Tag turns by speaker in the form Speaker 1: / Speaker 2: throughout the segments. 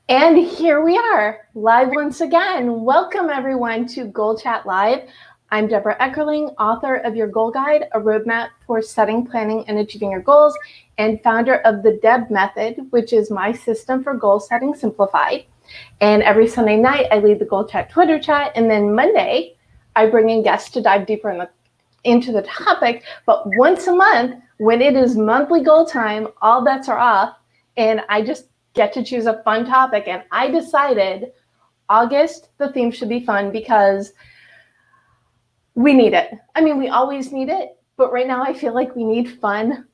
Speaker 1: And here we are, live once again. Welcome everyone to Goal Chat Live. I'm Debra Eckerling, author of Your Goal Guide, a roadmap for setting, planning, and achieving your goals, and founder of the DEB Method, which is my system for goal setting simplified. And every Sunday night, I lead the Goal Chat Twitter chat, and then Monday, I bring in guests to dive deeper into the topic. But once a month, when it is monthly goal time, all bets are off, and I just get to choose a fun topic. And I decided August, the theme should be fun because we need it. I mean, we always need it, but right now I feel like we need fun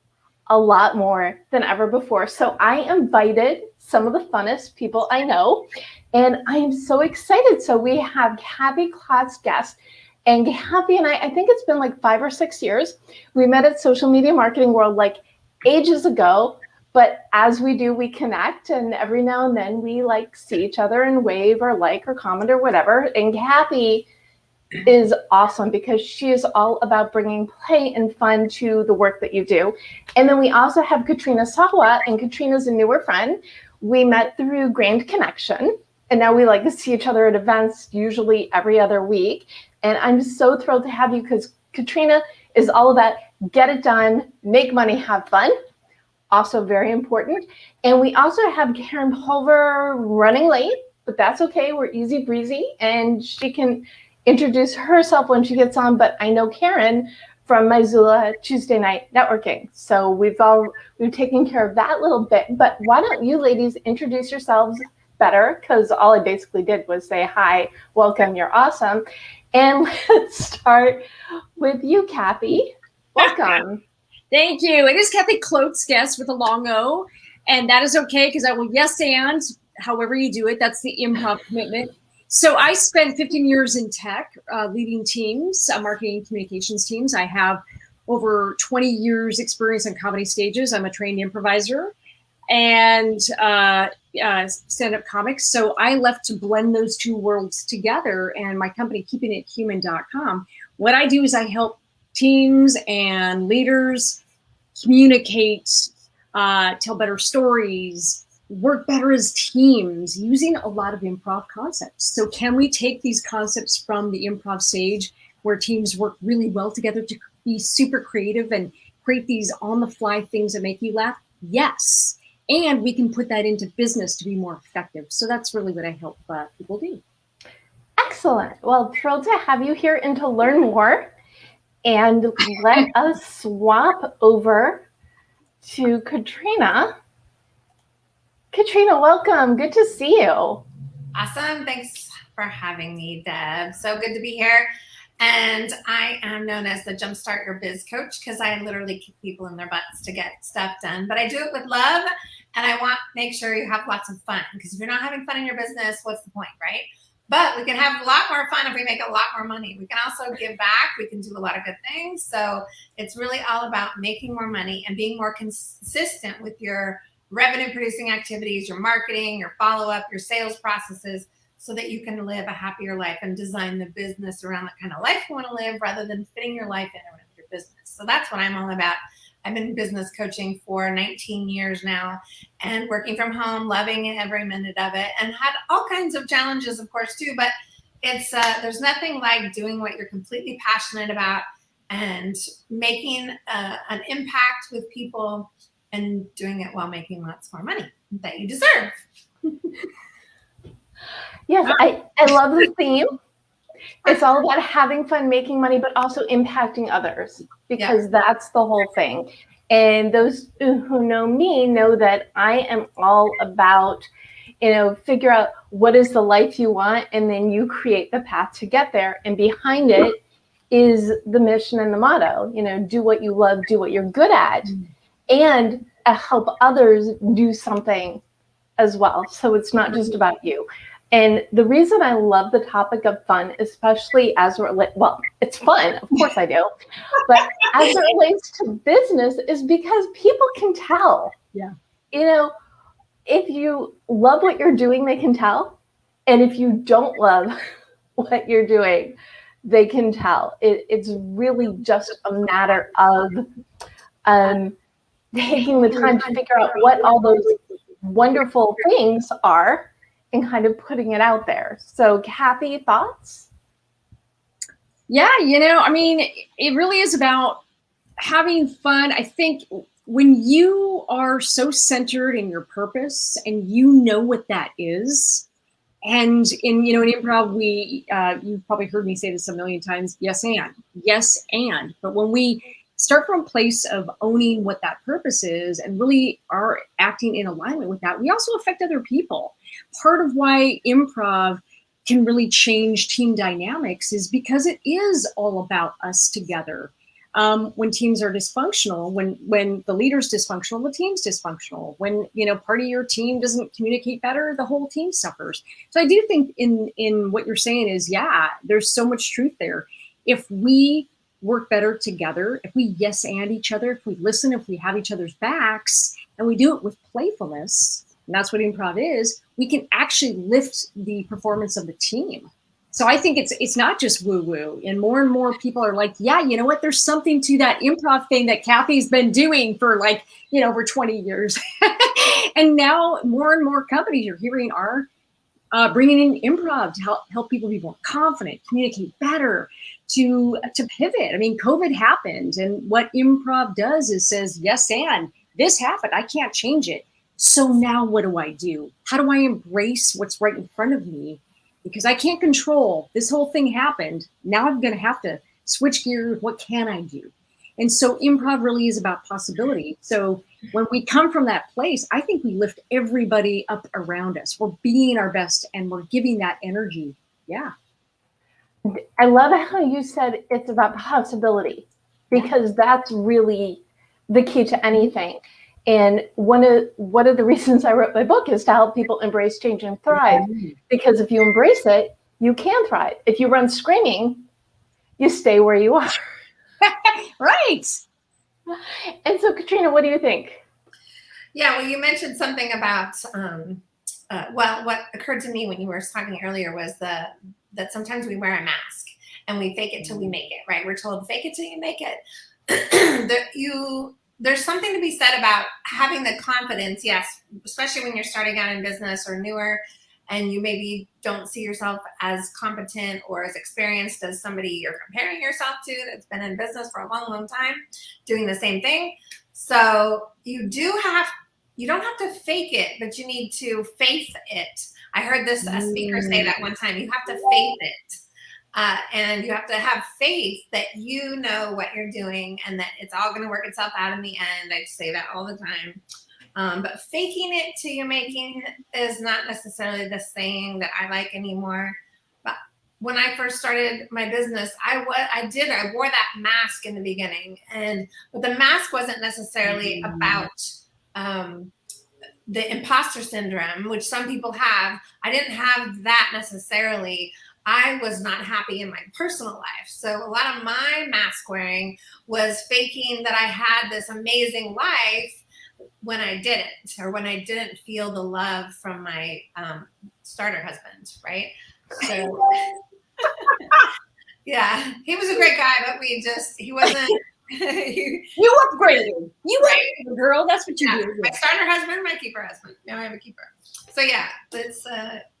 Speaker 1: a lot more than ever before. So I invited some of the funnest people I know, and I am so excited. So we have Kathy Klotz-Guest, and Kathy and I think it's been like 5 or 6 years. We met at Social Media Marketing World like ages ago. But as we do, we connect, and every now and then we like see each other and wave or like or comment or whatever. And Kathy is awesome because she is all about bringing play and fun to the work that you do. And then we also have Katrina Sawa, and Katrina's a newer friend. We met through Grand Connection, and now we like to see each other at events, usually every other week. And I'm so thrilled to have you because Katrina is all about get it done, make money, have fun. Also very important. And we also have Karen Pulver running late, but that's okay. We're easy breezy, and she can introduce herself when she gets on. But I know Karen from Missoula Tuesday Night Networking. So we've taken care of that little bit. But why don't you ladies introduce yourselves better? Because all I basically did was say, hi, welcome, you're awesome. And let's start with you, Kathy. Welcome.
Speaker 2: Thank you. It is Kathy Klotz-Guest with a long O, and that is okay because I will yes and however you do it. That's the improv commitment. So I spent 15 years in tech, leading teams, marketing and communications teams. I have over 20 years experience on comedy stages. I'm a trained improviser and stand-up comic. So I left to blend those two worlds together, and my company, keepingithuman.com. What I do is I help teams and leaders communicate, tell better stories, work better as teams using a lot of improv concepts. So can we take these concepts from the improv stage where teams work really well together to be super creative and create these on-the-fly things that make you laugh? Yes. And we can put that into business to be more effective. So that's really what I help people do.
Speaker 1: Excellent. Well, thrilled to have you here and to learn more. And let us swap over to Katrina. Katrina, welcome. Good to see you.
Speaker 3: Awesome. Thanks for having me, Deb. So good to be here. And I am known as the Jumpstart Your Biz Coach because I literally kick people in their butts to get stuff done. But I do it with love, and I want to make sure you have lots of fun, because if you're not having fun in your business, what's the point, right? But we can have a lot more fun if we make a lot more money. We can also give back. We can do a lot of good things. So it's really all about making more money and being more consistent with your revenue producing activities, your marketing, your follow-up, your sales processes, so that you can live a happier life and design the business around the kind of life you want to live rather than fitting your life in around your business. So that's what I'm all about. I've been business coaching for 19 years now and working from home, loving every minute of it, and had all kinds of challenges, of course, too. But it's there's nothing like doing what you're completely passionate about and making an impact with people and doing it while making lots more money that you deserve.
Speaker 1: Yes, I love the theme. It's all about having fun, making money, but also impacting others, because that's the whole thing. And those who know me know that I am all about, figure out what is the life you want, and then you create the path to get there. And behind it is the mission and the motto, do what you love, do what you're good at, and help others do something as well. So it's not just about you. And the reason I love the topic of fun, especially as it's fun, of course I do, but as it relates to business, is because people can tell.
Speaker 2: Yeah.
Speaker 1: If you love what you're doing, they can tell. And if you don't love what you're doing, they can tell. It's really just a matter of taking the time to figure out what all those wonderful things are and kind of putting it out there. So Kathy, thoughts?
Speaker 2: Yeah, I mean, it really is about having fun. I think when you are so centered in your purpose and you know what that is, and in improv, we you've probably heard me say this a million times, yes and. But when we start from a place of owning what that purpose is and really are acting in alignment with that, we also affect other people. Part of why improv can really change team dynamics is because it is all about us together. When teams are dysfunctional, when the leader's dysfunctional, the team's dysfunctional. When part of your team doesn't communicate better, the whole team suffers. So I do think in what you're saying is, yeah, there's so much truth there. If we work better together, if we yes and each other, if we listen, if we have each other's backs, and we do it with playfulness, and that's what improv is, we can actually lift the performance of the team. So I think it's not just woo-woo. And more people are like, yeah, you know what? There's something to that improv thing that Kathy's been doing for over 20 years. And now more and more companies you're hearing are bringing in improv to help people be more confident, communicate better, to pivot. I mean, COVID happened. And what improv does is says, yes, and this happened. I can't change it. So now what do I do? How do I embrace what's right in front of me? Because I can't control this whole thing happened. Now I'm going to have to switch gears. What can I do? And so improv really is about possibility. So when we come from that place, I think we lift everybody up around us. We're being our best and we're giving that energy. Yeah.
Speaker 1: I love how you said it's about possibility, because that's really the key to anything. And one of the reasons I wrote my book is to help people embrace change and thrive. Because if you embrace it, you can thrive. If you run screaming, you stay where you are.
Speaker 2: Right.
Speaker 1: And so, Katrina, what do you think?
Speaker 3: Yeah, well, you mentioned something about, what occurred to me when you were talking earlier was that sometimes we wear a mask and we fake it till we make it, right? We're told fake it till you make it. There's something to be said about having the confidence, yes, especially when you're starting out in business or newer, and you maybe don't see yourself as competent or as experienced as somebody you're comparing yourself to that's been in business for a long, long time doing the same thing. So you don't have to fake it, but you need to faith it. I heard a speaker say that one time. You have to faith it. And you have to have faith that you know what you're doing and that it's all going to work itself out in the end. I say that all the time. But faking it till you're making it is not necessarily the saying that I like anymore. But when I first started my business, I wore that mask in the beginning, but the mask wasn't necessarily about the imposter syndrome, which some people have. I didn't have that necessarily. I was not happy in my personal life. So a lot of my mask wearing was faking that I had this amazing life when I didn't, or when I didn't feel the love from my starter husband, right? So yeah, he was a great guy, but he wasn't.
Speaker 2: You upgraded. You upgraded, girl. That's what you do.
Speaker 3: My starter husband, my keeper husband. Now I have a keeper. So yeah, let's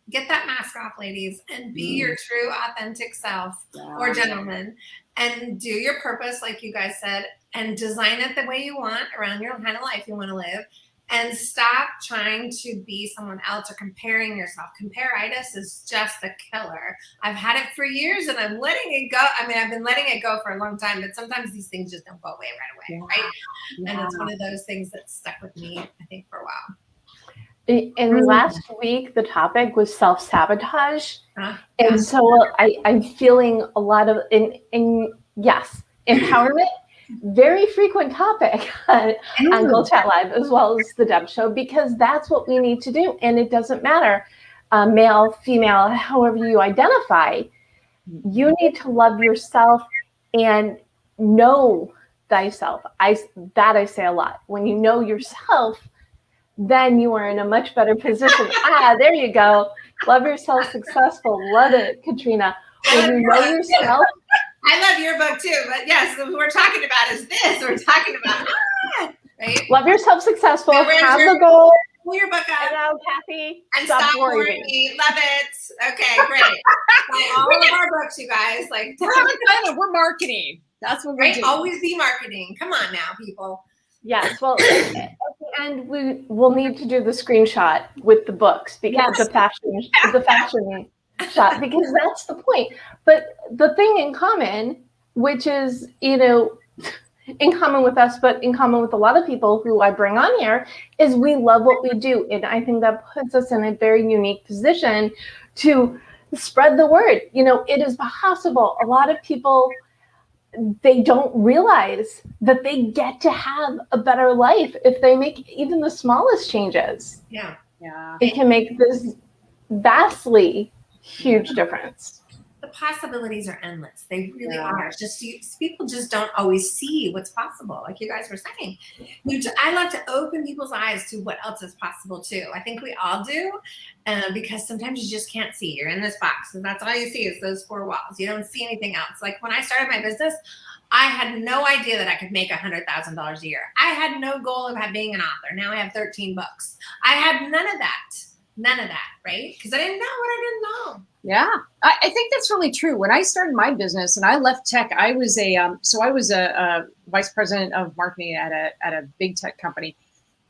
Speaker 3: get that mask off, ladies, and be your true, authentic self, or gentleman, and do your purpose, like you guys said, and design it the way you want around your kind of life you want to live, and stop trying to be someone else or comparing yourself. Compare-itis is just a killer. I've had it for years, and I'm letting it go. I mean, I've been letting it go for a long time, but sometimes these things just don't go away right away, right? And it's one of those things that stuck with me, I think, for a while.
Speaker 1: And last week, the topic was self-sabotage. And so I'm feeling a lot of, yes, empowerment, very frequent topic on Goal Chat Live, as well as the Deb Show, because that's what we need to do. And it doesn't matter, male, female, however you identify, you need to love yourself and know thyself. I say a lot. When you know yourself, then you are in a much better position. There you go. Love yourself, successful. Love it, Katrina. When you know yourself.
Speaker 3: I love your book too, but yes, what we're talking about is this. We're talking about, right?
Speaker 1: Love yourself, successful. Have the goal.
Speaker 3: Pull your book up.
Speaker 1: And now, Kathy,
Speaker 3: And stop boring me. Love it. Okay, great. Buy all of our books, you guys. Like,
Speaker 2: we're marketing. That's what we're doing.
Speaker 3: Always be marketing. Come on now, people.
Speaker 1: Yes. Well, and we will need to do the screenshot with the books because the fashion shot, because that's the point. But the thing in common, which is, in common with us, but in common with a lot of people who I bring on here, is we love what we do. And I think that puts us in a very unique position to spread the word. It is possible. A lot of people, they don't realize that they get to have a better life if they make even the smallest changes.
Speaker 3: Yeah.
Speaker 1: It can make this vastly huge difference.
Speaker 3: The possibilities are endless. They really are. Just people just don't always see what's possible. Like you guys were saying, I love to open people's eyes to what else is possible too. I think we all do, because sometimes you just can't see. You're in this box, and that's all you see is those four walls. You don't see anything else. Like when I started my business, I had no idea that I could make $100,000 a year. I had no goal of being an author. Now I have 13 books. I had none of that, right? Because I didn't know what I didn't know.
Speaker 2: Yeah, I think that's really true. When I started my business and I left tech, I was a vice president of marketing at a big tech company,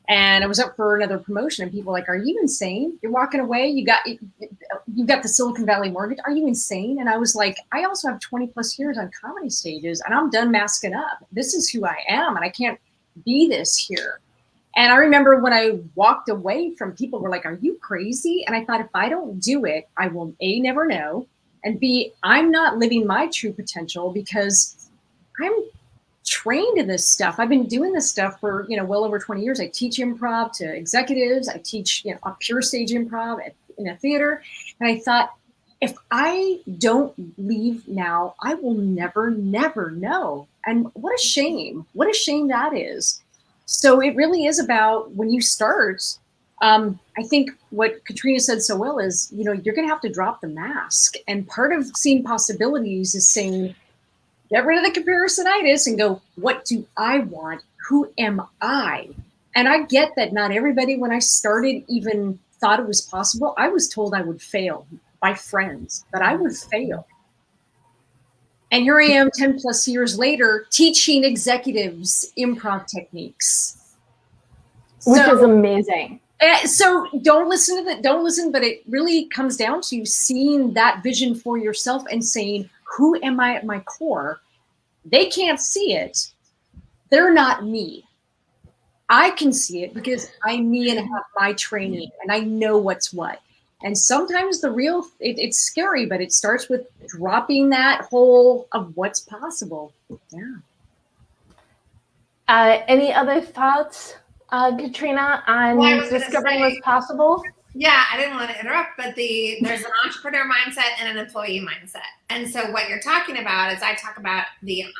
Speaker 2: and I was up for another promotion. And people were like, "Are you insane? You're walking away. You got the Silicon Valley mortgage. Are you insane?" And I was like, "I also have 20 plus years on comedy stages, and I'm done masking up. This is who I am, and I can't be this here." And I remember when I walked away from, people were like, "Are you crazy?" And I thought, if I don't do it, I will A, never know, and B, I'm not living my true potential because I'm trained in this stuff. I've been doing this stuff for, well over 20 years. I teach improv to executives. I teach, a pure stage improv in a theater. And I thought, if I don't leave now, I will never know. And what a shame. What a shame that is. So it really is about when you start. I think what Katrina said so well is, you're going to have to drop the mask. And part of seeing possibilities is saying, get rid of the comparisonitis and go, what do I want? Who am I? And I get that not everybody, when I started, even thought it was possible. I was told I would fail by friends, that I would fail. And here I am 10 plus years later, teaching executives improv techniques.
Speaker 1: Which is amazing.
Speaker 2: So don't listen, but it really comes down to seeing that vision for yourself and saying, who am I at my core? They can't see it. They're not me. I can see it because I'm me and have my training and I know what's what. And sometimes it's scary, but it starts with dropping that whole of what's possible. Yeah.
Speaker 1: Any other thoughts, Katrina, on discovering what's possible?
Speaker 3: Yeah, I didn't want to interrupt, but there's an entrepreneur mindset and an employee mindset. And so what you're talking about is I talk about we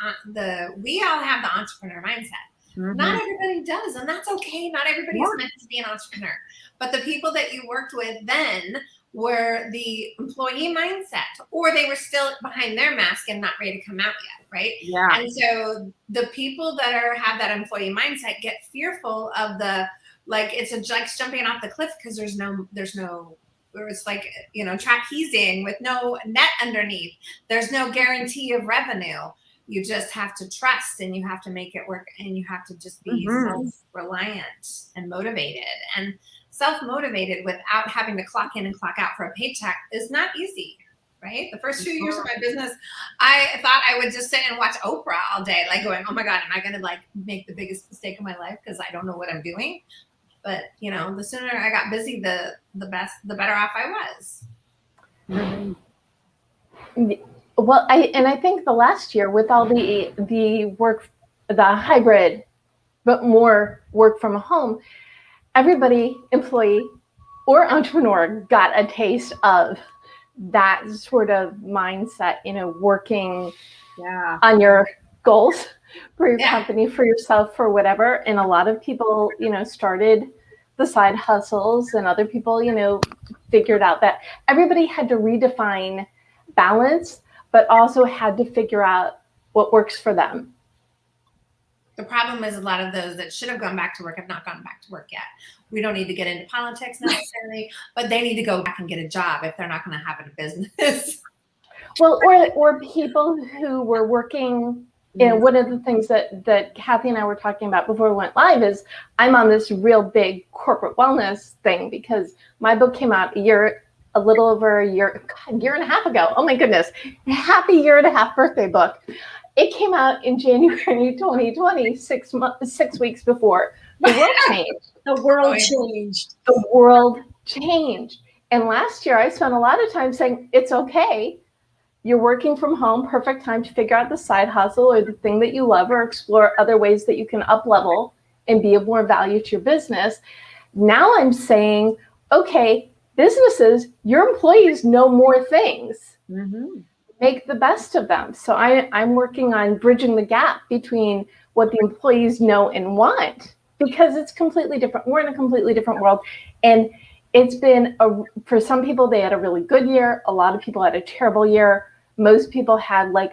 Speaker 3: all have the entrepreneur mindset. Mm-hmm. Not everybody does, and that's okay. Not everybody's meant to be an entrepreneur. But the people that you worked with then were the employee mindset, or they were still behind their mask and not ready to come out yet, right?
Speaker 2: Yeah.
Speaker 3: And so the people that have that employee mindset get fearful of it's like jumping off the cliff because there's no where it's like, trapezing with no net underneath. There's no guarantee of revenue. You just have to trust and you have to make it work and you have to just be self-reliant and motivated. And self-motivated without having to clock in and clock out for a paycheck is not easy, right? The first few years of my business, I thought I would just sit and watch Oprah all day, like going, oh my God, am I going to make the biggest mistake of my life because I don't know what I'm doing? But, the sooner I got busy, the better off I was.
Speaker 1: Mm-hmm. Well, I think the last year with all the work, the hybrid, but more work from home, everybody, employee or entrepreneur, got a taste of that sort of mindset, working on your goals for your company, for yourself, for whatever. And a lot of people, started the side hustles, and other people, figured out that everybody had to redefine balance, but also had to figure out what works for them.
Speaker 3: The problem is a lot of those that should have gone back to work have not gone back to work yet. We don't need to get into politics necessarily, but they need to go back and get a job if they're not going to have a business.
Speaker 1: Well, or people who were working, one of the things that Kathy and I were talking about before we went live is I'm on this real big corporate wellness thing because my book came out a little over a year and a half ago. Oh my goodness. Happy year and a half birthday book. It came out in January 2020, 6 weeks before the world changed.
Speaker 2: The world changed.
Speaker 1: The world changed. And last year I spent a lot of time saying, it's okay. You're working from home, perfect time to figure out the side hustle or the thing that you love or explore other ways that you can up level and be of more value to your business. Now I'm saying, okay, businesses, your employees know more things. Mm-hmm. Make the best of them. So I'm working on bridging the gap between what the employees know and want, because it's completely different. We're in a completely different world. And it's been, for some people, they had a really good year. A lot of people had a terrible year. Most people had like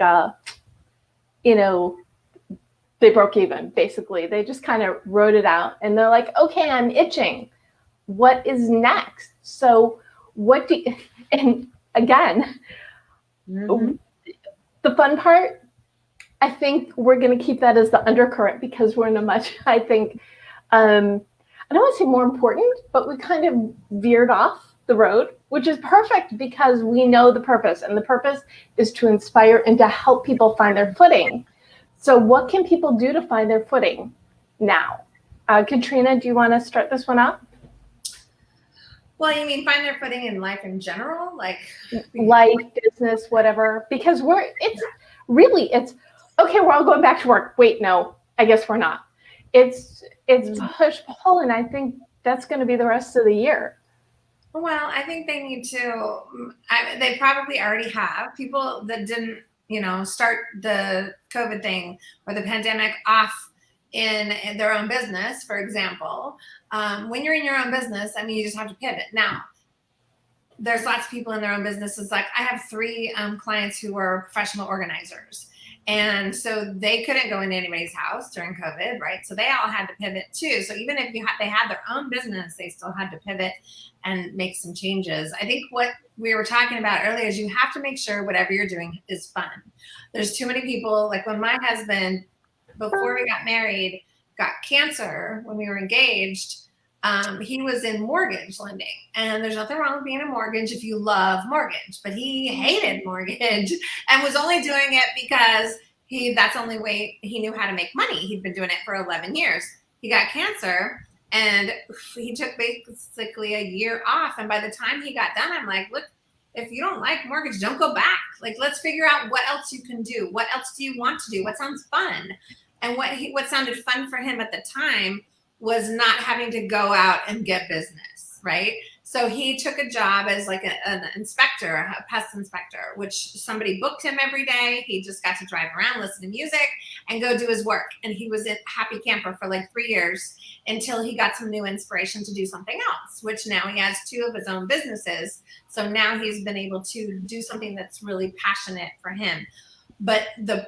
Speaker 1: they broke even, basically. They just kind of wrote it out. And they're like, okay, I'm itching. What is next? So and again, mm-hmm. The fun part, I think we're going to keep that as the undercurrent because we're in a much, I think, I don't want to say more important, but we kind of veered off the road, which is perfect because we know the purpose, and the purpose is to inspire and to help people find their footing. So what can people do to find their footing now? Katrina, do you want to start this one up?
Speaker 3: Well, you mean find their footing in life in general? Like
Speaker 1: life, business, whatever, because it's okay, we're all going back to work. Wait, no, I guess we're not. It's push pull, and I think that's going to be the rest of the year.
Speaker 3: Well, I think they need to, they probably already have people that didn't, start the COVID thing or the pandemic off in their own business, for example. When you're in your own business, you just have to pivot. Now, there's lots of people in their own businesses. Like I have 3 clients who are professional organizers. And so they couldn't go into anybody's house during COVID, right? So they all had to pivot too. So even if they had their own business, they still had to pivot and make some changes. I think what we were talking about earlier is you have to make sure whatever you're doing is fun. There's too many people, like when my husband, before we got married, got cancer when we were engaged, he was in mortgage lending, and there's nothing wrong with being a mortgage if you love mortgage, but he hated mortgage and was only doing it because that's the only way he knew how to make money. He'd been doing it for 11 years. He got cancer and he took basically a year off. And by the time he got done, I'm like, look, if you don't like mortgage, don't go back. Like, let's figure out what else you can do. What else do you want to do? What sounds fun? And what sounded fun for him at the time was not having to go out and get business, right? So he took a job as like an inspector, a pest inspector, which somebody booked him every day. He just got to drive around, listen to music, and go do his work. And he was a happy camper for like 3 years until he got some new inspiration to do something else, which now he has 2 of his own businesses. So now he's been able to do something that's really passionate for him. But the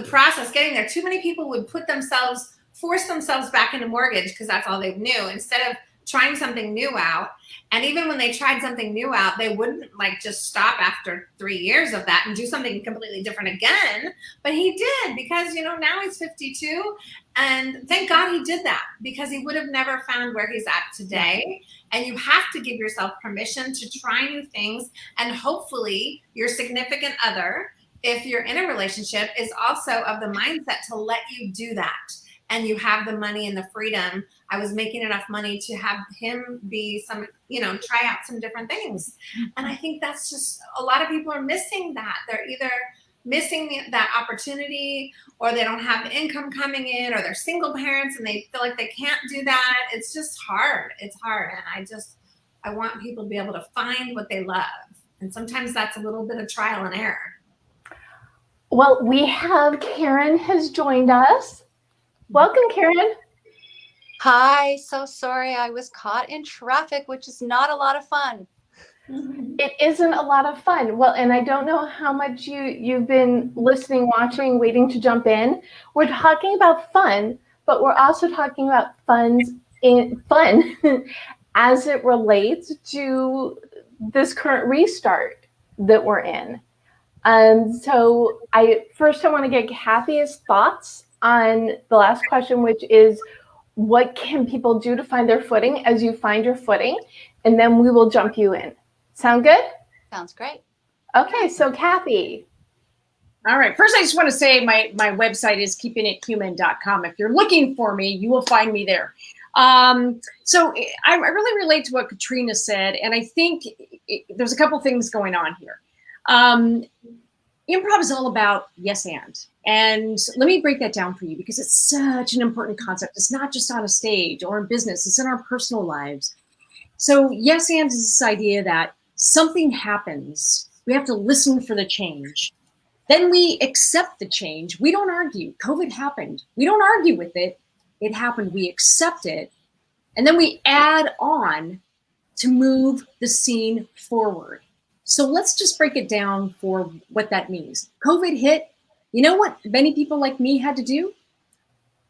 Speaker 3: process getting there, too many people would force themselves back into mortgage because that's all they knew, instead of trying something new out. And even when they tried something new out, they wouldn't like just stop after 3 years of that and do something completely different again. But he did, because now he's 52, and thank God he did that, because he would have never found where he's at today. And you have to give yourself permission to try new things, and hopefully your significant other, if you're in a relationship, is also of the mindset to let you do that. And you have the money and the freedom. I was making enough money to have him be try out some different things. And I think that's just, a lot of people are missing that. They're either missing that opportunity, or they don't have the income coming in, or they're single parents and they feel like they can't do that. It's just hard. It's hard. And I want people to be able to find what they love. And sometimes that's a little bit of trial and error.
Speaker 1: Well, we have Karen has joined us. Welcome, Karen.
Speaker 4: Hi, so sorry I was caught in traffic, which is not a lot of fun.
Speaker 1: It isn't a lot of fun. Well, and I don't know how much you've been listening, watching, waiting to jump in. We're talking about fun, but we're also talking about funds fun as it relates to this current restart that we're in. So I want to get Kathy's thoughts on the last question, which is, what can people do to find their footing as you find your footing? And then we will jump you in. Sound good?
Speaker 4: Sounds great.
Speaker 1: Okay, so Kathy.
Speaker 2: All right. First, I just want to say my website is keepingithuman.com. If you're looking for me, you will find me there. So I really relate to what Katrina said, and I think there's a couple things going on here. Improv is all about yes and let me break that down for you, because it's such an important concept. It's not just on a stage or in business, it's in our personal lives. So yes and is this idea that something happens, we have to listen for the change. Then we accept the change. We don't argue. COVID happened. We don't argue with it. It happened. We accept it. And then we add on to move the scene forward. So let's just break it down for what that means. COVID hit. You know what many people like me had to do?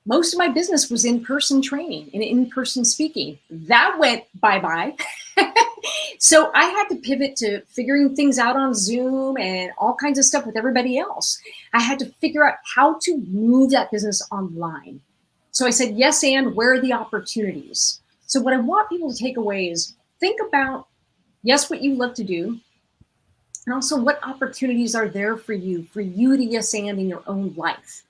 Speaker 2: Most of my business was in-person training and in-person speaking. That went bye-bye. So I had to pivot to figuring things out on Zoom and all kinds of stuff with everybody else. I had to figure out how to move that business online. So I said, yes, and where are the opportunities? So what I want people to take away is think about, yes, what you love to do, and also what opportunities are there for you to yes and in your own life.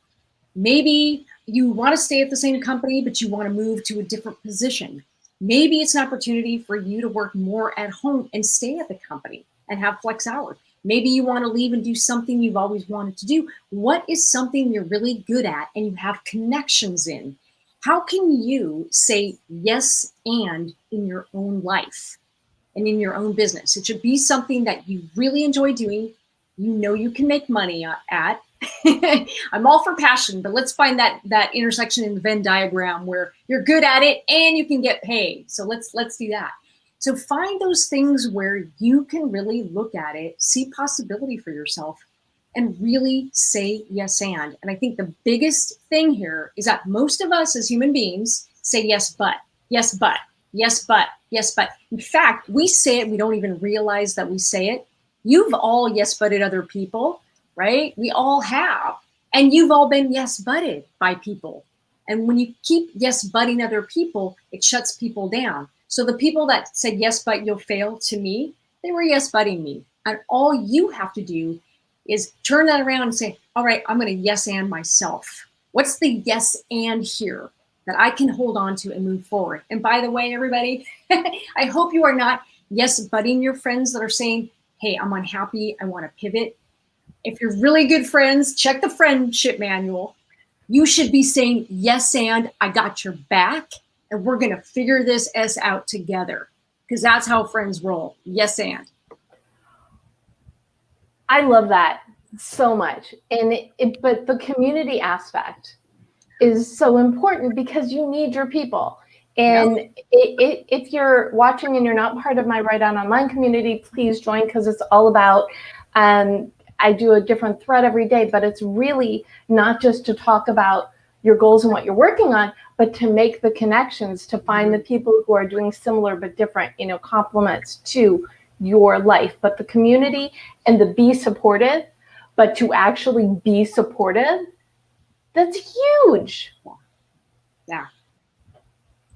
Speaker 2: Maybe you want to stay at the same company, but you want to move to a different position. Maybe it's an opportunity for you to work more at home and stay at the company and have flex hours. Maybe you want to leave and do something you've always wanted to do. What is something you're really good at and you have connections in? How can you say yes and in your own life and in your own business? It should be something that you really enjoy doing, you know you can make money at. I'm all for passion, but let's find that intersection in the Venn diagram where you're good at it and you can get paid. So let's do that. So find those things where you can really look at it, see possibility for yourself, and really say yes and. And I think the biggest thing here is that most of us as human beings say yes, but, yes, but, yes, but, yes, but. In fact, we say it, we don't even realize that we say it. You've all yes butted other people, right? We all have. And you've all been yes butted by people. And when you keep yes butting other people, it shuts people down. So the people that said yes, but you'll fail to me, they were yes butting me. And all you have to do is turn that around and say, all right, I'm going to yes and myself. What's the yes and here that I can hold on to and move forward? And by the way, everybody, I hope you are not yes butting your friends that are saying, hey, I'm unhappy, I want to pivot. If you're really good friends, check the friendship manual. You should be saying, yes, and I got your back, and we're going to figure this S out together, because that's how friends roll. Yes, and.
Speaker 1: I love that so much. But the community aspect is so important because you need your people. And if you're watching and you're not part of my Write On Online community, please join, because it's all about, I do a different thread every day, but it's really not just to talk about your goals and what you're working on, but to make the connections, to find the people who are doing similar but different, complements to your life. But the community and the be supportive, but to actually be supportive, that's huge.
Speaker 2: Yeah.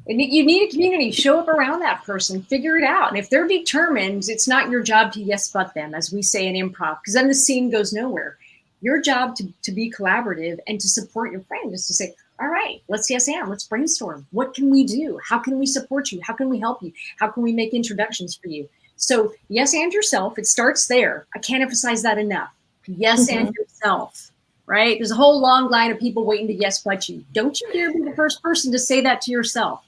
Speaker 2: And you need a community. Show up around that person, figure it out. And if they're determined, it's not your job to yes but them, as we say in improv, because then the scene goes nowhere. Your job to be collaborative and to support your friend is to say, all right, let's yes and, let's brainstorm. What can we do? How can we support you? How can we help you? How can we make introductions for you? So yes and yourself, it starts there. I can't emphasize that enough. Yes and yourself, right? There's a whole long line of people waiting to yes but you. Don't you dare be the first person to say that to yourself.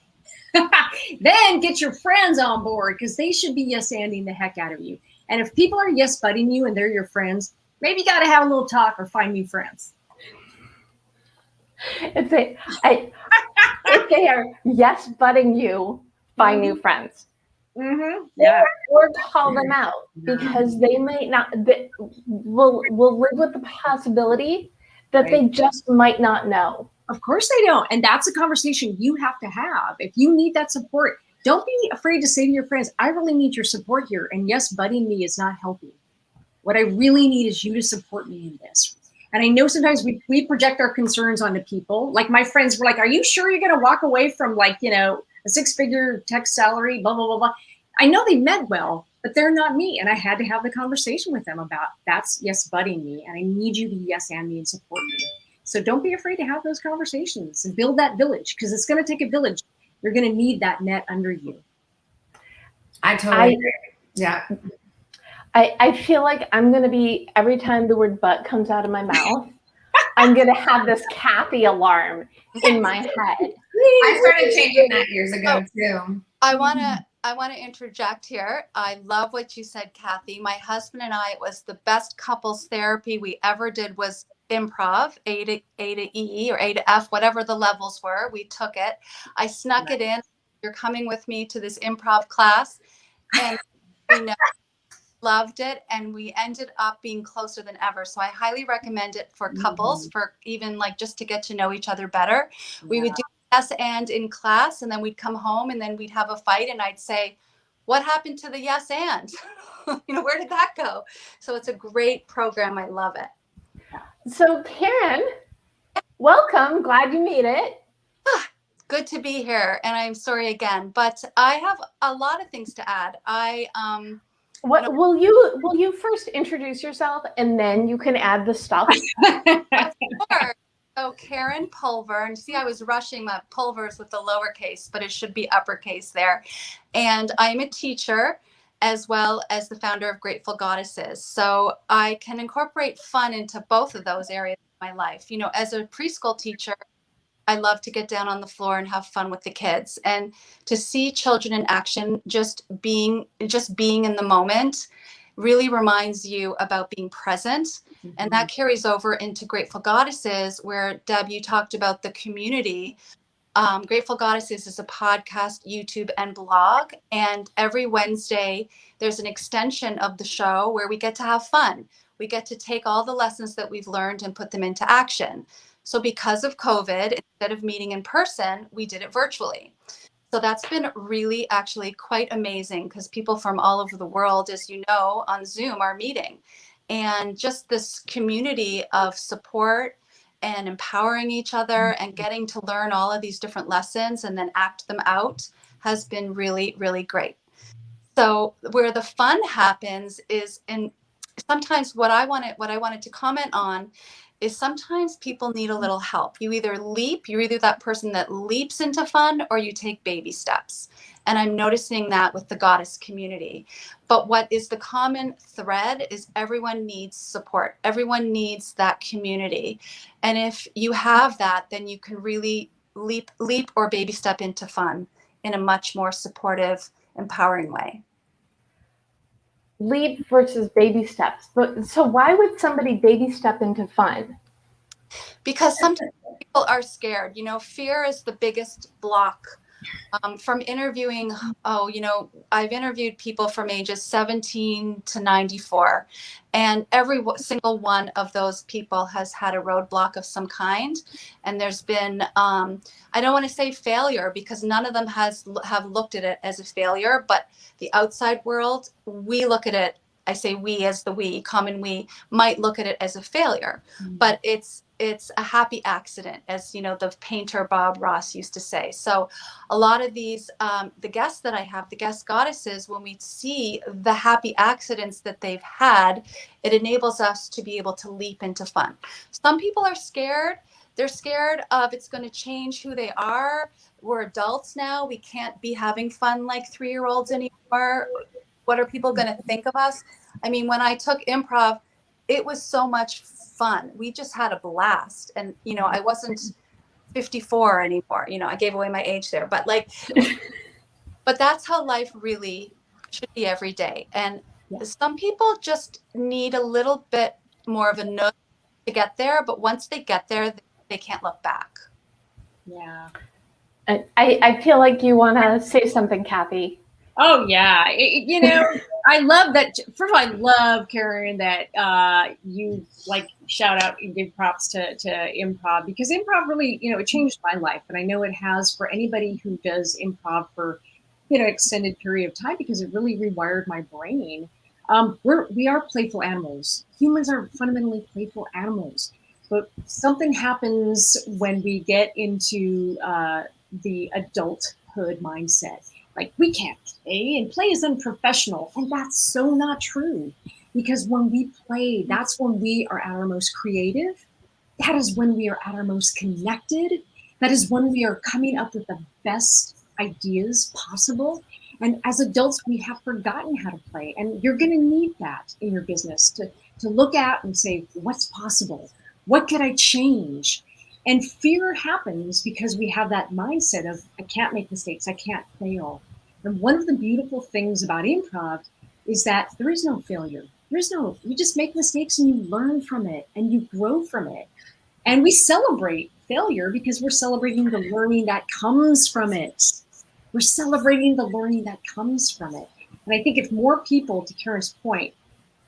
Speaker 2: Then get your friends on board, because they should be yes-anding the heck out of you. And if people are yes-butting you and they're your friends, maybe you got to have a little talk or find new friends.
Speaker 1: If they are yes-butting you, find new friends.
Speaker 2: Yeah.
Speaker 1: Or call them out, because they might not, will live with the possibility that they just might not know.
Speaker 2: Of course they don't. And that's a conversation you have to have. If you need that support, don't be afraid to say to your friends, I really need your support here. And yes, budding me is not healthy. What I really need is you to support me in this. And I know sometimes we project our concerns onto people. Like my friends were like, are you sure you're going to walk away from like, you know, a 6-figure tech salary, blah, blah, blah, blah. I know they meant well, but they're not me. And I had to have the conversation with them about that's yes, budding me. And I need you to yes and me and support me. So don't be afraid to have those conversations and build that village, because it's going to take a village. You're going to need that net under you.
Speaker 3: I totally agree. Yeah.
Speaker 1: I feel like I'm going to be, every time the word butt comes out of my mouth, I'm going to have this Kathy alarm in my head.
Speaker 3: I started changing that years ago too.
Speaker 4: I want to interject here. I love what you said, Kathy. My husband and I, it was the best couples therapy we ever did was improv, A to E or A to F, whatever the levels were. We took it. I snuck it in. You're coming with me to this improv class, and we loved it, and we ended up being closer than ever. So I highly recommend it for couples, for even like just to get to know each other better. We would do yes and in class, and then we'd come home and then we'd have a fight, and I'd say, what happened to the yes and? Where did that go? So it's a great program. I love it.
Speaker 1: So Karen, welcome. Glad you made it.
Speaker 4: Good to be here. And I'm sorry again, but I have a lot of things to add.
Speaker 1: What will you first introduce yourself and then you can add the stuff?
Speaker 4: Of course. So Karen Pulver, and see, I was rushing my Pulvers with the lowercase, but it should be uppercase there. And I'm a teacher as well as the founder of Grateful Goddesses. So I can incorporate fun into both of those areas of my life. As a preschool teacher, I love to get down on the floor and have fun with the kids, and to see children in action, just being in the moment, really reminds you about being present. Mm-hmm. And that carries over into Grateful Goddesses, where Deb, you talked about the community. Grateful Goddesses is a podcast, YouTube, and blog. And every Wednesday, there's an extension of the show where we get to have fun. We get to take all the lessons that we've learned and put them into action. So because of COVID, instead of meeting in person, we did it virtually. So that's been really actually quite amazing, because people from all over the world, as you know, on Zoom are meeting. And just this community of support and empowering each other and getting to learn all of these different lessons and then act them out has been really, really great. So where the fun happens is in sometimes what I wanted to comment on is sometimes people need a little help. You're either that person that leaps into fun, or you take baby steps. And I'm noticing that with the goddess community. But what is the common thread is everyone needs support. Everyone needs that community. And if you have that, then you can really leap or baby step into fun in a much more supportive, empowering way.
Speaker 1: Leap versus baby steps. But so why would somebody baby step into fun?
Speaker 4: Because sometimes people are scared. Fear is the biggest block. From interviewing, I've interviewed people from ages 17 to 94, and every single one of those people has had a roadblock of some kind. And there's been, I don't want to say failure, because none of them have looked at it as a failure, but the outside world, we look at it, I say we as the we, common we, might look at it as a failure, but it's a happy accident, as the painter Bob Ross used to say. So a lot of these, the guests that I have, the guest goddesses, when we see the happy accidents that they've had, it enables us to be able to leap into fun. Some people are scared. They're scared of it's going to change who they are. We're adults now. We can't be having fun like 3-year-olds anymore. What are people going to think of us? I mean, when I took improv, it was so much fun. We just had a blast. And, I wasn't 54 anymore. I gave away my age there. But but that's how life really should be every day. And some people just need a little bit more of a nudge to get there. But once they get there, they can't look back.
Speaker 2: Yeah.
Speaker 1: I feel like you want to say something, Kathy.
Speaker 2: Oh yeah, you know, I love that. First of all, I love, Karen, that you like shout out and give props to improv, because improv really, you know, it changed my life, and I know it has for anybody who does improv for, you know, extended period of time, because it really rewired my brain. We are playful animals. Humans are fundamentally playful animals, but something happens when we get into the adulthood mindset. Like, we can't play, and play is unprofessional. And that's so not true. Because when we play, that's when we are at our most creative. That is when we are at our most connected. That is when we are coming up with the best ideas possible. And as adults, we have forgotten how to play. And you're going to need that in your business to look at and say, what's possible? What could I change? And fear happens because we have that mindset of, I can't make mistakes, I can't fail. And one of the beautiful things about improv is that there is no failure. You just make mistakes and you learn from it and you grow from it. And we celebrate failure because we're celebrating the learning that comes from it. We're celebrating the learning that comes from it. And I think if more people, to Karen's point,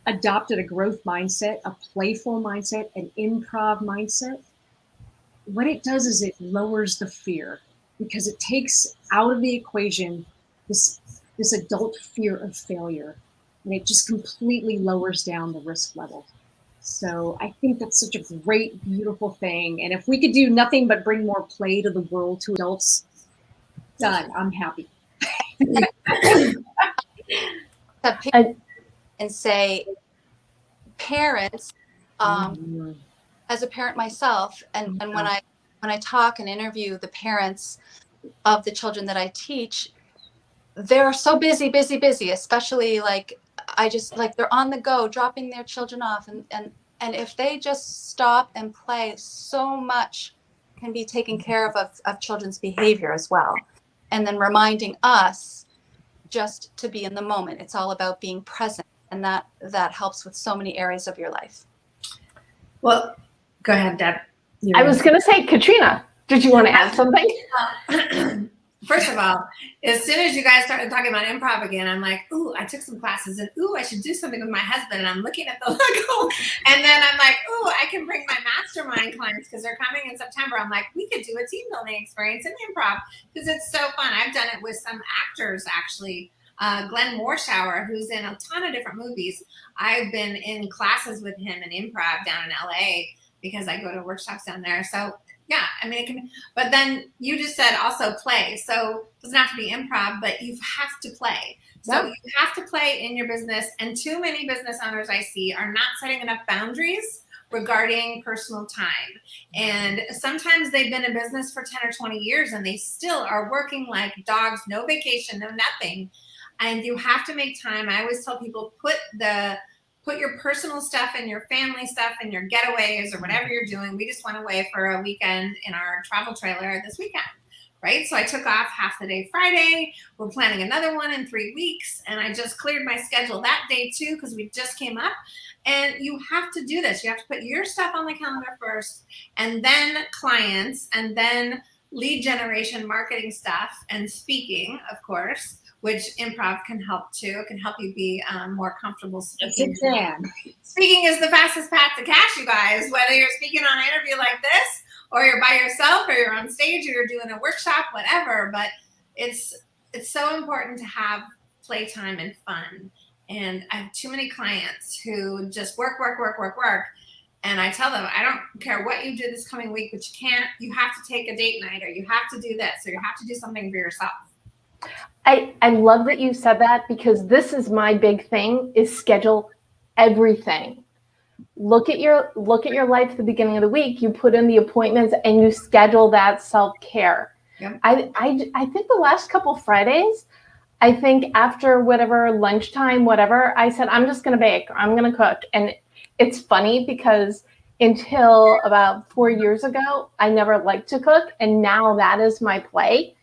Speaker 2: adopted a growth mindset, a playful mindset, an improv mindset, what it does is it lowers the fear, because it takes out of the equation this adult fear of failure, and it just completely lowers down the risk level. So I think that's such a great, beautiful thing. And if we could do nothing but bring more play to the world, to adults, done. I'm happy.
Speaker 4: And say, parents, as a parent myself, and when I talk and interview the parents of the children that I teach, they're so busy, especially like, they're on the go, dropping their children off. And if they just stop and play, so much can be taken care of children's behavior as well. And then reminding us just to be in the moment. It's all about being present. And that helps with so many areas of your life.
Speaker 3: Well, go ahead, Deb.
Speaker 1: I was going to say, Katrina, did you want to add something?
Speaker 3: First of all, as soon as you guys started talking about improv again, I'm like, ooh, I took some classes, and ooh, I should do something with my husband. And I'm looking at the logo, and then I'm like, ooh, I can bring my mastermind clients because they're coming in September. I'm like, we could do a team building experience in improv because it's so fun. I've done it with some actors, actually. Glenn Morshower, who's in a ton of different movies. I've been in classes with him in improv down in LA because I go to workshops down there. So yeah, I mean, it can, but then you just said also play. So it doesn't have to be improv, but you have to play. So you have to play in your business. And too many business owners I see are not setting enough boundaries regarding personal time. And sometimes they've been in business for 10 or 20 years and they still are working like dogs, no vacation, no nothing. And you have to make time. I always tell people, put your personal stuff and your family stuff and your getaways or whatever you're doing. We just went away for a weekend in our travel trailer this weekend, right? So I took off half the day Friday. We're planning another one in 3 weeks. And I just cleared my schedule that day too, because we just came up. And you have to do this. You have to put your stuff on the calendar first, and then clients, and then lead generation, marketing stuff, and speaking, of course, which improv can help too. It can help you be more comfortable speaking.
Speaker 2: Yes, it can.
Speaker 3: Speaking is the fastest path to cash, you guys. Whether you're speaking on an interview like this, or you're by yourself, or you're on stage, or you're doing a workshop, whatever. But it's so important to have playtime and fun. And I have too many clients who just work. And I tell them, I don't care what you do this coming week, but you have to take a date night, or you have to do this, or you have to do something for yourself.
Speaker 1: I love that you said that, because this is my big thing, is schedule everything. Look at your life at the beginning of the week. You put in the appointments and you schedule that self-care.
Speaker 3: Yep.
Speaker 1: I think the last couple Fridays, I think after whatever lunchtime, whatever, I said, I'm just going to bake, or I'm going to cook. And it's funny because until about 4 years ago, I never liked to cook. And now that is my play.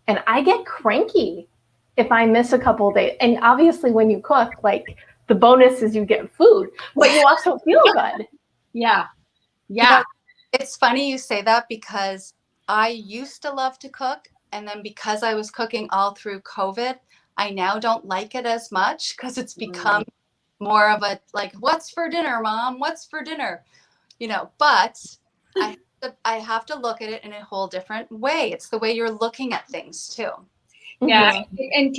Speaker 1: And I get cranky if I miss a couple of days. And obviously when you cook, like, the bonus is you get food, but you also feel good.
Speaker 2: Yeah.
Speaker 4: You know, it's funny you say that, because I used to love to cook. And then because I was cooking all through COVID, I now don't like it as much because it's become more of a like, what's for dinner, Mom? What's for dinner? But I have to look at it in a whole different way. It's the way you're looking at things too.
Speaker 2: Yeah, and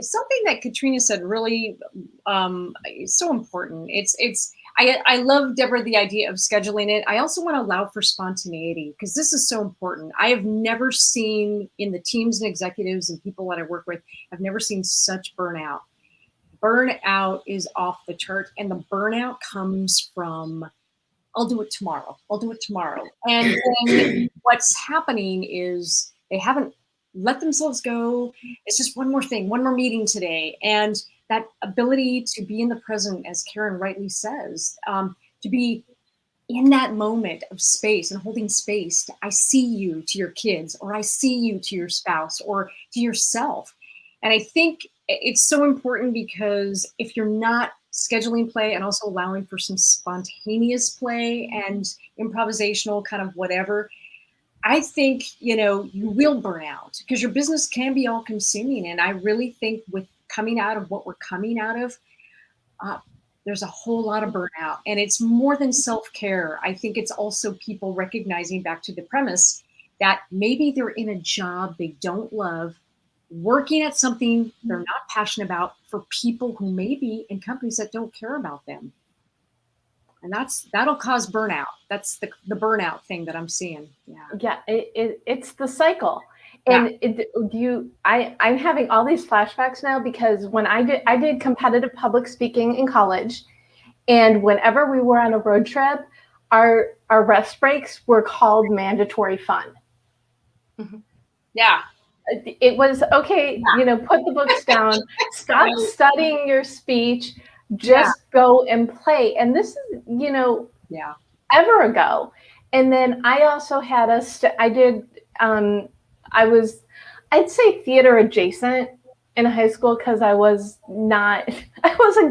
Speaker 2: something that Katrina said really is so important. I love, Debra, the idea of scheduling it. I also want to allow for spontaneity because this is so important. I have never seen in the teams and executives and people that I work with, I've never seen such burnout. Burnout is off the chart, and the burnout comes from, I'll do it tomorrow. I'll do it tomorrow. And then what's happening is they haven't let themselves go. It's just one more thing, one more meeting today. And that ability to be in the present, as Karen rightly says, to be in that moment of space and holding space. I see you to your kids, or I see you to your spouse, or to yourself. And I think it's so important because if you're not scheduling play and also allowing for some spontaneous play and improvisational kind of whatever, I think, you will burn out because your business can be all consuming. And I really think with coming out of what we're coming out of, there's a whole lot of burnout, and it's more than self-care. I think it's also people recognizing, back to the premise, that maybe they're in a job they don't love, working at something they're not passionate about for people who may be in companies that don't care about them. And that'll cause burnout. That's the burnout thing that I'm seeing.
Speaker 1: Yeah, it's the cycle. And I'm having all these flashbacks now because when I did competitive public speaking in college, and whenever we were on a road trip, our rest breaks were called mandatory fun.
Speaker 2: Mm-hmm. Yeah.
Speaker 1: It was okay, put the books down, stop studying your speech, just go and play. And this is, ever ago. And then I also had I'd say theater adjacent in high school because I wasn't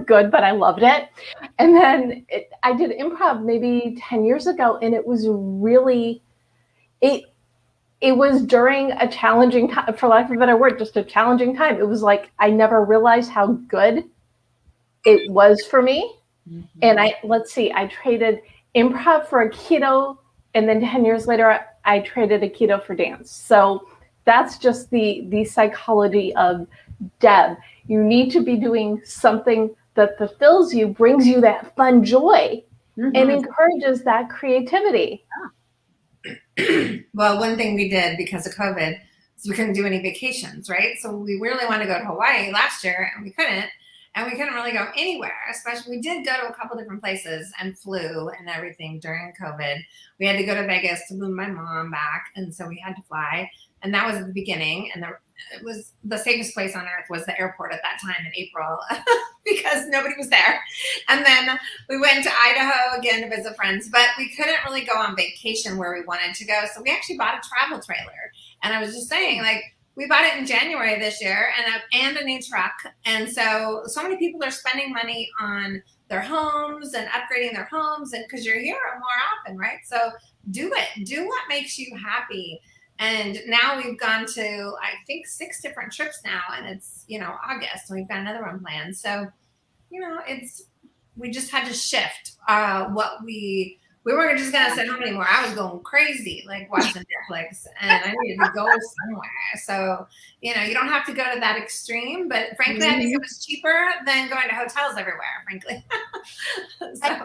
Speaker 1: good, but I loved it. And then I did improv maybe 10 years ago, and it was really, it was during a challenging time, for lack of a better word, just a challenging time. It was like, I never realized how good it was for me. Mm-hmm. And I traded improv for Aikido. And then 10 years later, I traded Aikido for dance. So that's just the psychology of Deb. You need to be doing something that fulfills you, brings you that fun joy, and encourages that creativity.
Speaker 3: Well, one thing we did because of COVID is we couldn't do any vacations, right? So we really wanted to go to Hawaii last year, and we couldn't. And we couldn't really go anywhere, especially we did go to a couple different places and flew and everything during COVID. We had to go to Vegas to move my mom back. And so we had to fly. And that was at the beginning. And it was the safest place on earth was the airport at that time in April because nobody was there. And then we went to Idaho again to visit friends, but we couldn't really go on vacation where we wanted to go. So we actually bought a travel trailer. And I was just saying, we bought it in January this year and a new truck. And so many people are spending money on their homes and upgrading their homes, and because you're here more often, right? So do it. Do what makes you happy. And now we've gone to, I think, 6 different trips now, and it's, August, and we've got another one planned. So, we just had to shift what we weren't just going to sit home anymore. I was going crazy, watching Netflix, and I needed to go somewhere. So, you don't have to go to that extreme, but frankly, I think it was cheaper than going to hotels everywhere, frankly.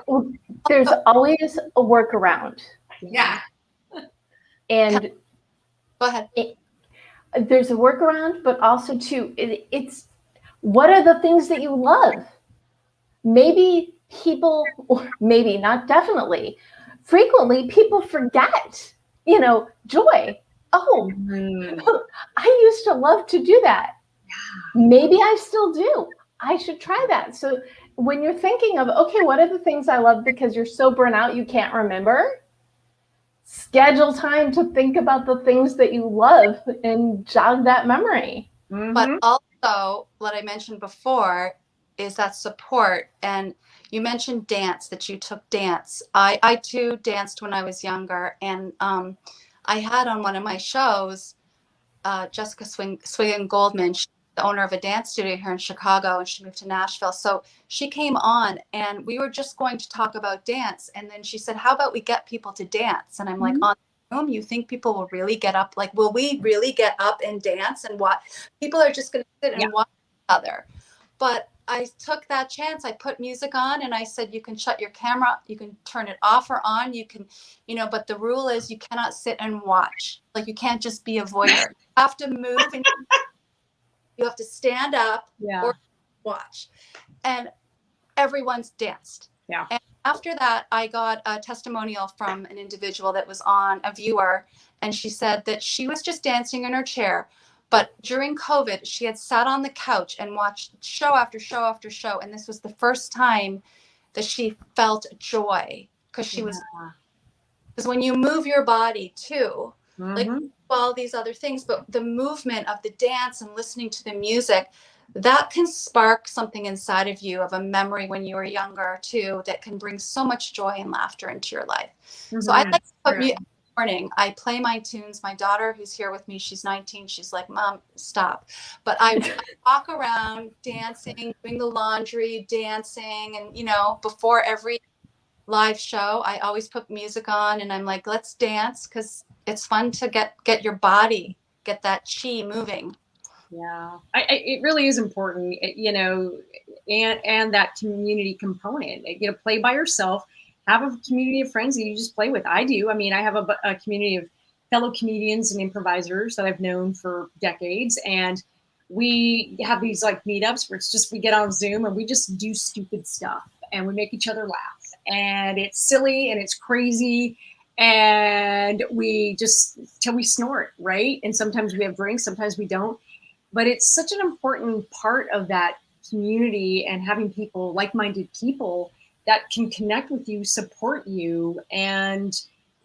Speaker 1: Well, there's always a workaround.
Speaker 3: Yeah.
Speaker 1: And
Speaker 4: go ahead.
Speaker 1: There's a workaround, but also too, it's what are the things that you love? Maybe people, or maybe not definitely, frequently people forget, joy. Oh, I used to love to do that. Maybe I still do. I should try that. So when you're thinking of, okay, what are the things I love because you're so burnt out you can't remember? Schedule time to think about the things that you love and jog that memory.
Speaker 4: Mm-hmm. But also, what I mentioned before is that support. And you mentioned dance, that you took dance. I too danced when I was younger. And I had on one of my shows, Jessica Swingen Goldman. She's the owner of a dance studio here in Chicago, and she moved to Nashville. So she came on and we were just going to talk about dance. And then she said, how about we get people to dance? And I'm like, on Zoom, you think people will really get up? Like, will we really get up and dance? And what? People are just going to sit and watch each other. But I took that chance. I put music on and I said, you can shut your camera, you can turn it off or on, you can, but the rule is you cannot sit and watch. Like, you can't just be a voyeur. You have to move and you have to stand up or watch. And everyone's danced. Yeah. And after that, I got a testimonial from an individual that was on, a viewer, and she said that she was just dancing in her chair. But during COVID, she had sat on the couch and watched show after show after show. And this was the first time that she felt joy, because she was, because when you move your body too, like all these other things, but the movement of the dance and listening to the music, that can spark something inside of you, of a memory when you were younger too, that can bring so much joy and laughter into your life. So I like to put music in the morning. I play my tunes. My daughter, who's here with me, she's 19. She's like, Mom, stop. But I walk around dancing, doing the laundry, dancing. And, before every live show, I always put music on and I'm like, let's dance, because it's fun to get your body, get that chi moving.
Speaker 2: Yeah, it really is important, and that community component, play by yourself, have a community of friends that you just play with. I do. I mean, I have a community of fellow comedians and improvisers that I've known for decades. And we have these like meetups where it's just, we get on Zoom and we just do stupid stuff and we make each other laugh, and it's silly and it's crazy. And we just, till we snort, right? And sometimes we have drinks, sometimes we don't. But it's such an important part of that community, and having people, like-minded people that can connect with you, support you, and,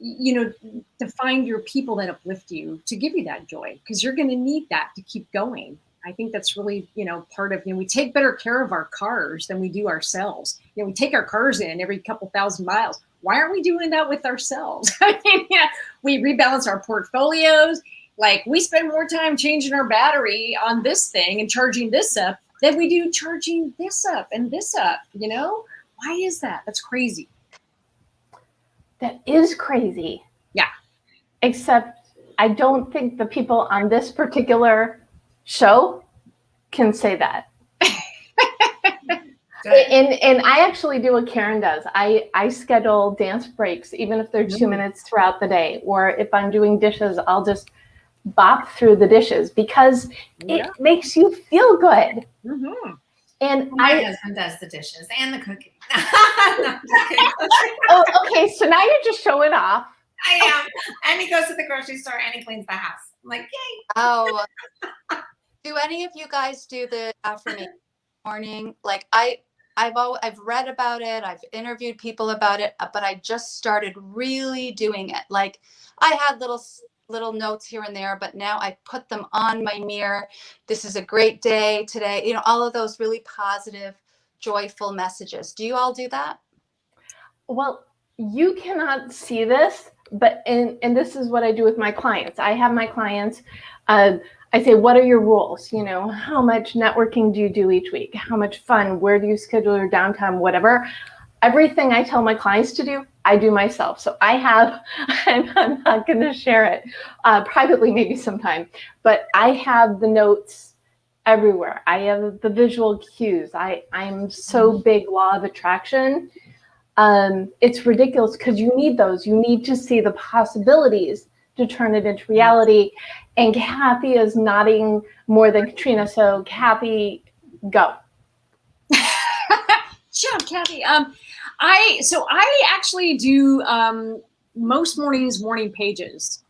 Speaker 2: to find your people that uplift you, to give you that joy, because you're going to need that to keep going. I think that's really, part of, we take better care of our cars than we do ourselves. We take our cars in every couple thousand miles. Why aren't we doing that with ourselves? I mean, we rebalance our portfolios. Like, we spend more time changing our battery on this thing and charging this up than we do charging this up and this up, Why is that? That's crazy.
Speaker 1: That is crazy.
Speaker 2: Yeah.
Speaker 1: Except I don't think the people on this particular show can say that. And I actually do what Karen does. I schedule dance breaks, even if they're 2 minutes throughout the day. Or if I'm doing dishes, I'll just bop through the dishes, because it makes you feel good. And
Speaker 3: my husband does the dishes and the cooking.
Speaker 1: Oh, okay. So now you're just showing off.
Speaker 3: I am. And he goes to the grocery store and he cleans the house. I'm like, yay.
Speaker 4: Oh, do any of you guys do the affirmation morning? Like, I've read about it. I've interviewed people about it, but I just started really doing it. Like, I had little notes here and there, but now I put them on my mirror. This is a great day today. All of those really positive, joyful messages. Do you all do that?
Speaker 1: Well, you cannot see this, but and this is what I do with my clients. I have my clients, I say, what are your rules? How much networking do you do each week? How much fun? Where do you schedule your downtime? Whatever. Everything I tell my clients to do, I do myself. So I have, I'm not going to share it privately, maybe sometime, but I have the notes everywhere. I have the visual cues. I'm so big law of attraction. It's ridiculous, because you need those. You need to see the possibilities to turn it into reality. And Kathy is nodding more than Katrina. So Kathy, go.
Speaker 2: Sure, Kathy. I actually do most mornings morning pages,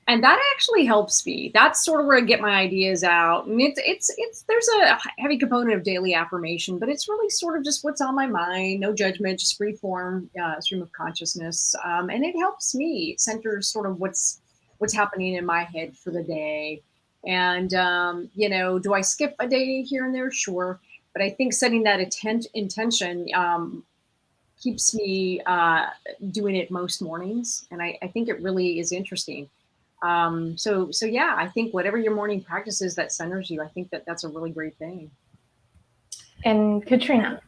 Speaker 2: and that actually helps me. That's sort of where I get my ideas out. And it's there's a heavy component of daily affirmation, but it's really sort of just what's on my mind, no judgment, just free form stream of consciousness, and it helps me. It centers sort of what's happening in my head for the day. And do I skip a day here and there? Sure, but I think setting that intention keeps me doing it most mornings. And I think it really is interesting. So yeah, I think whatever your morning practice is that centers you, I think that's a really great thing.
Speaker 1: And Katrina?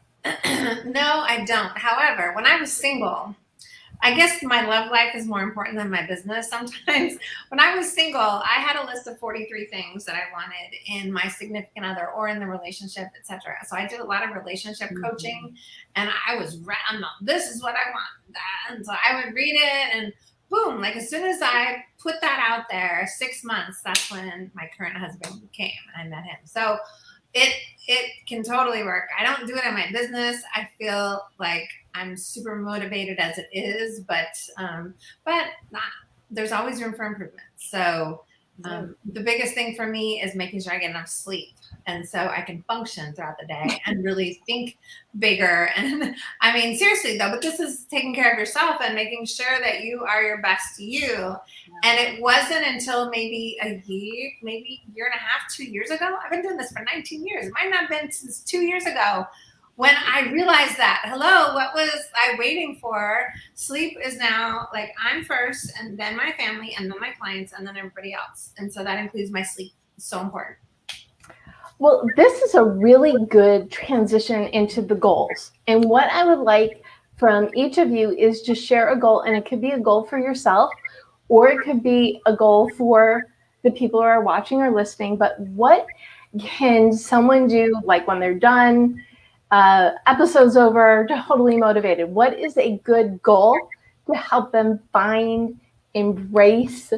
Speaker 3: No, I don't. However, when I was single, I guess my love life is more important than my business sometimes. When I was single, I had a list of 43 things that I wanted in my significant other or in the relationship, etc. So I did a lot of relationship coaching, and I was this is what I want. And so I would read it, and boom, like as soon as I put that out there, 6 months, that's when my current husband came and I met him. So it can totally work. I don't do it in my business. I feel like I'm super motivated as it is, but there's always room for improvement. So the biggest thing for me is making sure I get enough sleep, and so I can function throughout the day and really think bigger. And I mean, seriously though, but this is taking care of yourself and making sure that you are your best you. Yeah. And it wasn't until maybe a year and a half, 2 years ago. I've been doing this for 19 years. It might not have been since 2 years ago when I realized that, hello, what was I waiting for? Sleep is now like I'm first, and then my family, and then my clients, and then everybody else. And so that includes my sleep. It's so important.
Speaker 1: Well, this is a really good transition into the goals. And what I would like from each of you is to share a goal, and it could be a goal for yourself, or it could be a goal for the people who are watching or listening. But what can someone do, like when they're done, episode's over, totally motivated? What is a good goal to help them find, embrace,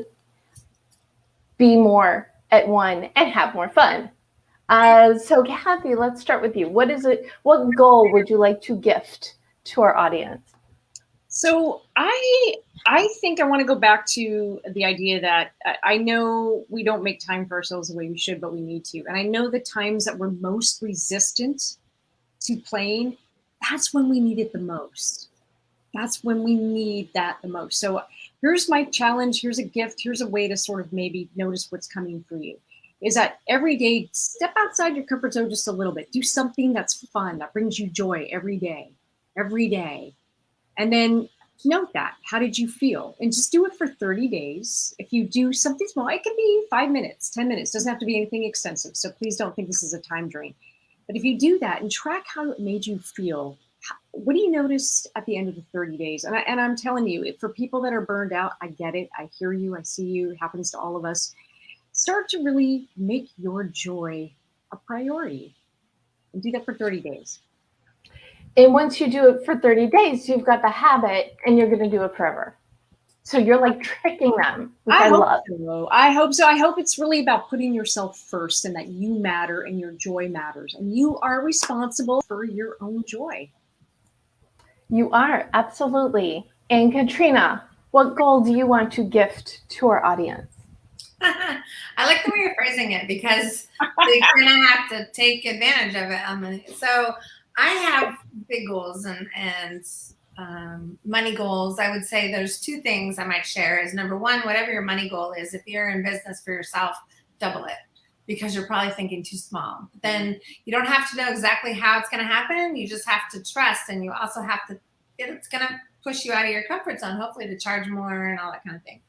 Speaker 1: be more at one, and have more fun? So Kathy, let's start with you. What what goal would you like to gift to our audience?
Speaker 2: So I think I want to go back to the idea that I know we don't make time for ourselves the way we should, but we need to. And I know the times that we're most resistant to playing, that's when we need it the most. That's when we need that the most. So here's my challenge. Here's a gift. Here's a way to sort of maybe notice what's coming for you. Is that every day, step outside your comfort zone just a little bit. Do something that's fun, that brings you joy every day. And then note that. How did you feel? And just do it for 30 days. If you do something small, it can be 5 minutes, 10 minutes. It doesn't have to be anything extensive. So please don't think this is a time drain. But if you do that and track how it made you feel, what do you notice at the end of the 30 days? And I'm telling you, for people that are burned out, I get it. I hear you. I see you. It happens to all of us. Start to really make your joy a priority and do that for 30 days.
Speaker 1: And once you do it for 30 days, you've got the habit and you're going to do it forever. So you're like tricking them, which I love.
Speaker 2: So. I hope so. I hope it's really about putting yourself first and that you matter and your joy matters. And you are responsible for your own joy.
Speaker 1: You are, absolutely. And Katrina, what goal do you want to gift to our audience?
Speaker 3: I like the way you're phrasing it because they kind of have to take advantage of it. So I have big goals and money goals. I would say there's two things I might share is number one, whatever your money goal is, if you're in business for yourself, double it because you're probably thinking too small. Then you don't have to know exactly how it's going to happen. You just have to trust. And you also have to, it's going to push you out of your comfort zone, hopefully to charge more and all that kind of thing.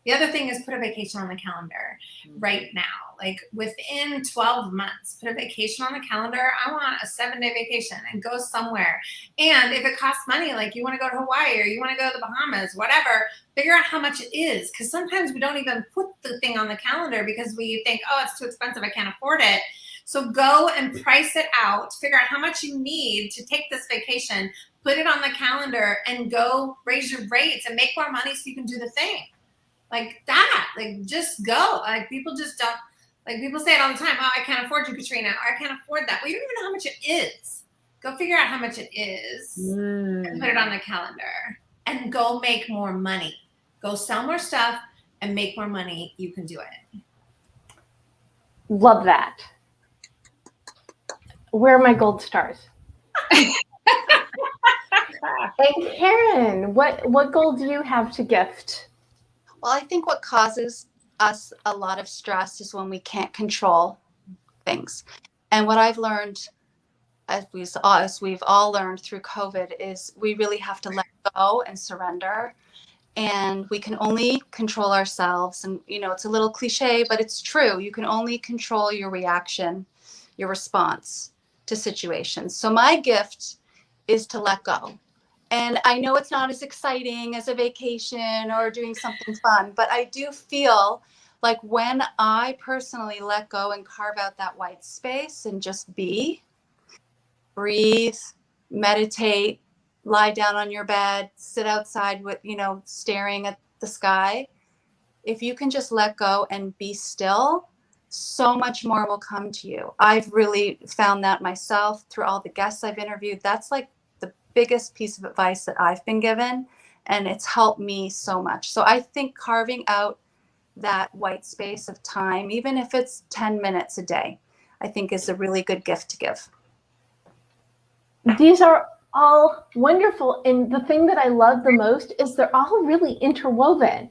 Speaker 3: The other thing is put a vacation on the calendar right now. Like within 12 months, put a vacation on the calendar. I want a 7-day vacation and go somewhere. And if it costs money, like you want to go to Hawaii or you want to go to the Bahamas, whatever, figure out how much it is. Because sometimes we don't even put the thing on the calendar because we think, oh, it's too expensive, I can't afford it. So go and price it out, figure out how much you need to take this vacation, put it on the calendar and go raise your rates and make more money so you can do the thing. Like that, like just go. Like people just don't, like people say it all the time. Oh, I can't afford you, Katrina. Or I can't afford that. Well, you don't even know how much it is. Go figure out how much it is and put it on the calendar and go make more money. Go sell more stuff and make more money. You can do it.
Speaker 1: Love that. Where are my gold stars? And Karen, what goal do you have to gift?
Speaker 4: Well, I think what causes us a lot of stress is when we can't control things. And what I've learned, as we've all learned through COVID, is we really have to let go and surrender And we can only control ourselves. And, you know, it's a little cliche, but it's true. You can only control your reaction, your response to situations. So my gift is to let go. And I know it's not as exciting as a vacation or doing something fun, but I do feel like when I personally let go and carve out that white space and just be, breathe, meditate, lie down on your bed, sit outside with, you know, staring at the sky. If you can just let go and be still, so much more will come to you. I've really found that myself through all the guests I've interviewed. That's like the biggest piece of advice that I've been given, and it's helped me so much. So I think carving out that white space of time, even if it's 10 minutes a day, I think is a really good gift to give.
Speaker 1: These are all wonderful. And the thing that I love the most is they're all really interwoven.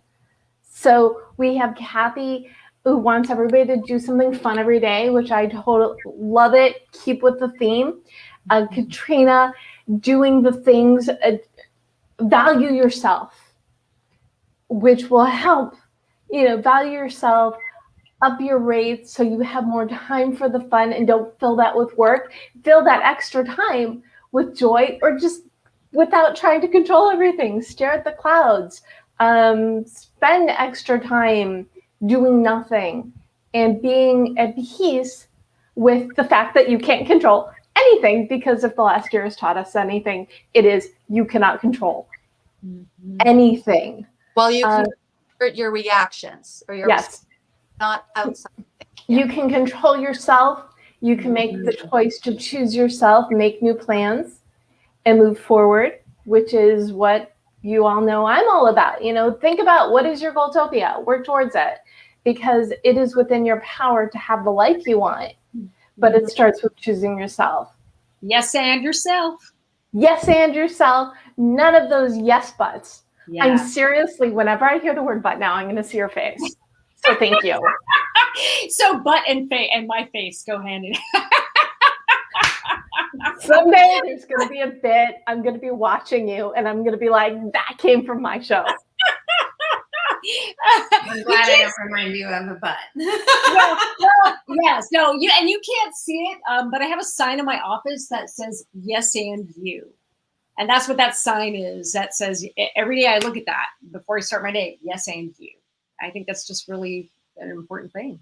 Speaker 1: So we have Kathy, who wants everybody to do something fun every day, which I totally love it. Keep with the theme. Katrina, doing the things, value yourself, which will help, you know, value yourself, up your rates so you have more time for the fun and don't fill that with work. Fill that extra time with joy, or just without trying to control everything. Stare at the clouds. Spend extra time doing nothing and being at peace with the fact that you can't control anything, because if the last year has taught us anything, it is you cannot control anything.
Speaker 4: Well, you can convert your reactions or your
Speaker 1: yes.
Speaker 4: Not outside.
Speaker 1: You can control yourself. You can make the choice to choose yourself, make new plans, and move forward, which is what you all know I'm all about. You know, think about what is your Goaltopia, work towards it, because it is within your power to have the life you want, but it starts with choosing yourself.
Speaker 2: Yes, and yourself.
Speaker 1: Yes, and yourself. None of those yes buts.
Speaker 2: Yeah.
Speaker 1: I'm seriously, whenever I hear the word but now, I'm going to see your face. So thank you.
Speaker 2: So butt and my face go hand in hand.
Speaker 1: Someday there's going to be a bit. I'm going to be watching you, and I'm going to be like, that came from my show.
Speaker 3: I'm glad I don't remind you of a butt.
Speaker 2: Yes, no, you can't see it, but I have a sign in my office that says yes and you. And that's what that sign is. That says every day I look at that before I start my day, yes and you. I think that's just really an important thing.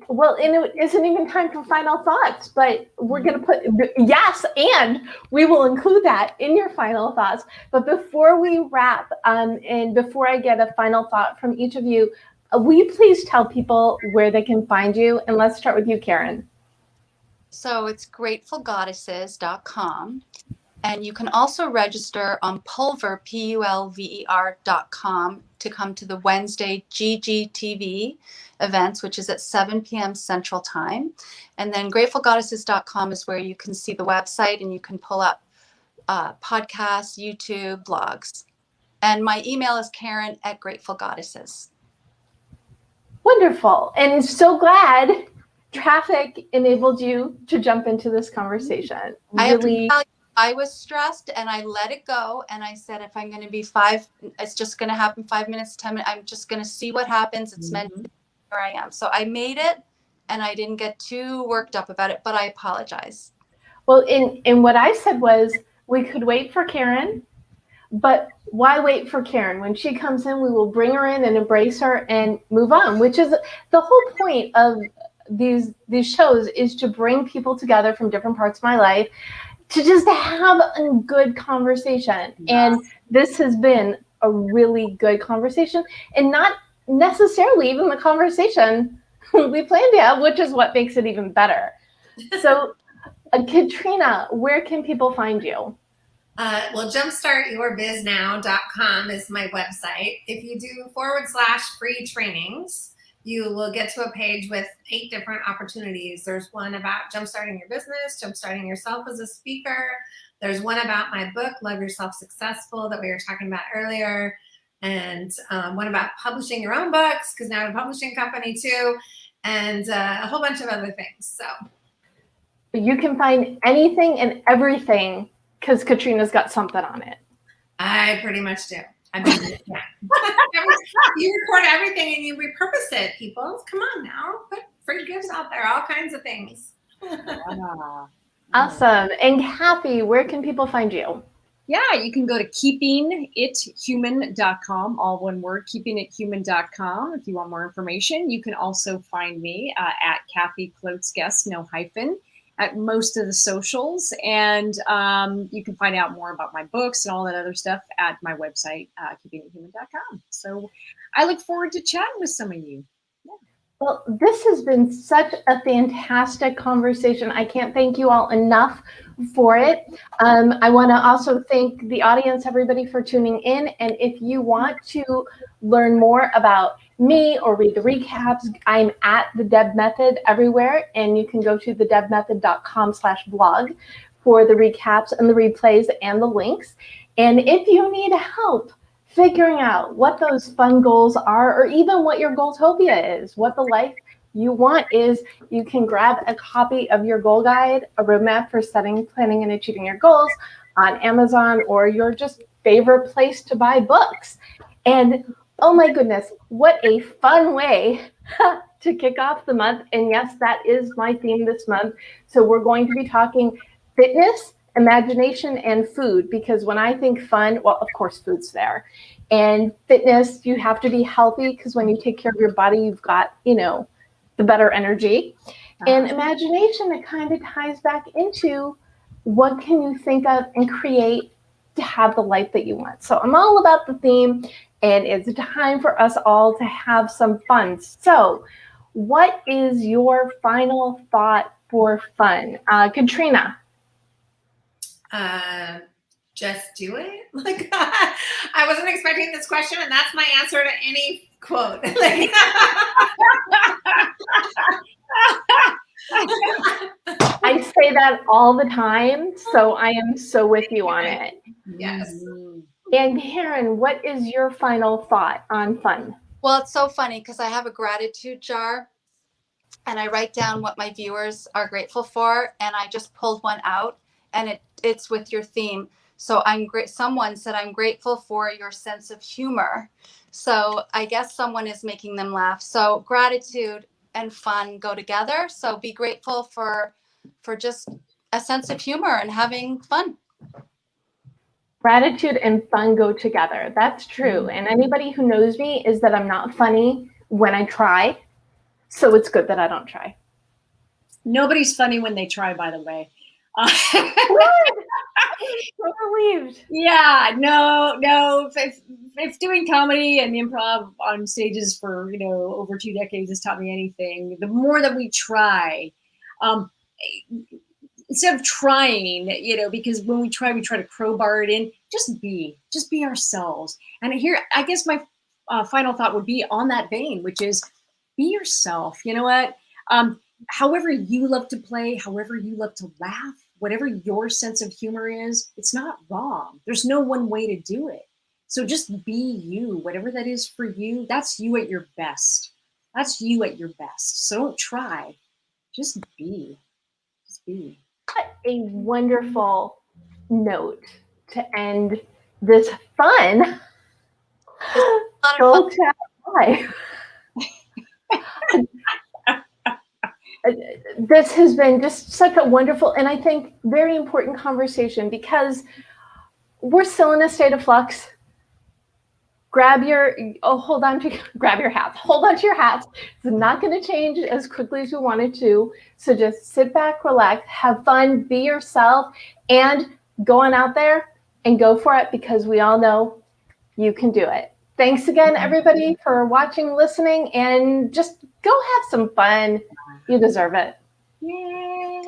Speaker 1: Well, and it isn't even time for final thoughts, but we're going to put yes, and we will include that in your final thoughts. But before we wrap, and before I get a final thought from each of you, will you please tell people where they can find you? And let's start with you, Karen.
Speaker 4: So it's gratefulgoddesses.com. And you can also register on Pulver, PULVER.com, to come to the Wednesday GGTV events, which is at 7 p.m. Central Time. And then gratefulgoddesses.com is where you can see the website and you can pull up podcasts, YouTube, blogs. And my email is Karen@gratefulgoddesses.
Speaker 1: Wonderful. And so glad traffic enabled you to jump into this conversation. Really.
Speaker 4: I was stressed and I let it go. And I said, if I'm going to be it's just going to happen 5 minutes, 10 minutes. I'm just going to see what happens. It's meant to be. Here I am. So I made it and I didn't get too worked up about it, but I apologize.
Speaker 1: Well, in what I said was we could wait for Karen, but why wait for Karen? When she comes in, we will bring her in and embrace her and move on, which is the whole point of these shows, is to bring people together from different parts of my life to just have a good conversation. Yes. And this has been a really good conversation, and not necessarily even the conversation we planned to have, which is what makes it even better. So, Katrina, where can people find you?
Speaker 3: Well, jumpstartyourbiznow.com is my website. If you do /free trainings, you will get to a page with 8 different opportunities. There's one about jumpstarting your business, jumpstarting yourself as a speaker. There's one about my book, Love Yourself Successful, that we were talking about earlier. And one about publishing your own books, because now I have a publishing company too. And a whole bunch of other things. So
Speaker 1: you can find anything and everything, because Katrina's got something on it.
Speaker 3: I pretty much do. I mean, yeah. You record everything and you repurpose it, people. Come on now. Put free gifts out there, all kinds of things.
Speaker 1: Awesome. And Kathy, where can people find you?
Speaker 2: Yeah, you can go to keepingithuman.com, all one word, keepingithuman.com if you want more information. You can also find me at Kathy Klotz-Guest, no hyphen, at most of the socials. And you can find out more about my books and all that other stuff at my website, keepingithuman.com. So I look forward to chatting with some of you.
Speaker 1: Well, this has been such a fantastic conversation. I can't thank you all enough for it. I want to also thank the audience, everybody, for tuning in. And if you want to learn more about me or read the recaps, I'm at the Deb Method everywhere. And you can go to thedebmethod.com/blog for the recaps and the replays and the links. And if you need help figuring out what those fun goals are, or even what your Goaltopia is, what the life you want is, you can grab a copy of your goal guide, a roadmap for setting, planning, and achieving your goals on Amazon or your just favorite place to buy books. And oh my goodness, what a fun way to kick off the month. And yes, that is my theme this month. So we're going to be talking fitness, imagination, and food, because when I think fun, well, of course, food's there. And fitness, you have to be healthy, because when you take care of your body, you've got, the better energy. And imagination, it kind of ties back into what can you think of and create to have the life that you want. So I'm all about the theme, and it's time for us all to have some fun. So what is your final thought for fun? Katrina?
Speaker 3: Just do it. Like, I wasn't expecting this question, and that's my answer to any quote. Like,
Speaker 1: I say that all the time, so I am so with you on it.
Speaker 3: yes.
Speaker 1: And Karen, what is your final thought on fun?
Speaker 4: Well, it's so funny because I have a gratitude jar and I write down what my viewers are grateful for. And I just pulled one out, and it's with your theme. So someone said, I'm grateful for your sense of humor. So I guess someone is making them laugh. So gratitude and fun go together. So be grateful for just a sense of humor and having fun.
Speaker 1: Gratitude and fun go together. That's true. And anybody who knows me is that I'm not funny when I try. So it's good that I don't try.
Speaker 2: Nobody's funny when they try, by the way.
Speaker 1: So relieved.
Speaker 2: Yeah, no. If doing comedy and improv on stages for over 2 decades has taught me anything, the more that we try, instead of trying, because when we try to crowbar it in. Just be ourselves. And here, I guess my final thought would be on that vein, which is be yourself. You know what? However you love to play, however you love to laugh, whatever your sense of humor is, it's not wrong. There's no one way to do it. So just be you, whatever that is for you. That's you at your best. That's you at your best. So don't try. Just be. Just be.
Speaker 1: What a wonderful note to end this fun Goal Chat Live. This has been just such a wonderful and I think very important conversation, because we're still in a state of flux. Grab your hats. Hold on to your hats. It's not going to change as quickly as you want it to. So just sit back, relax, have fun, be yourself, and go on out there and go for it, because we all know you can do it. Thanks again, everybody, for watching, listening, and just go have some fun. You deserve it.
Speaker 2: Yay!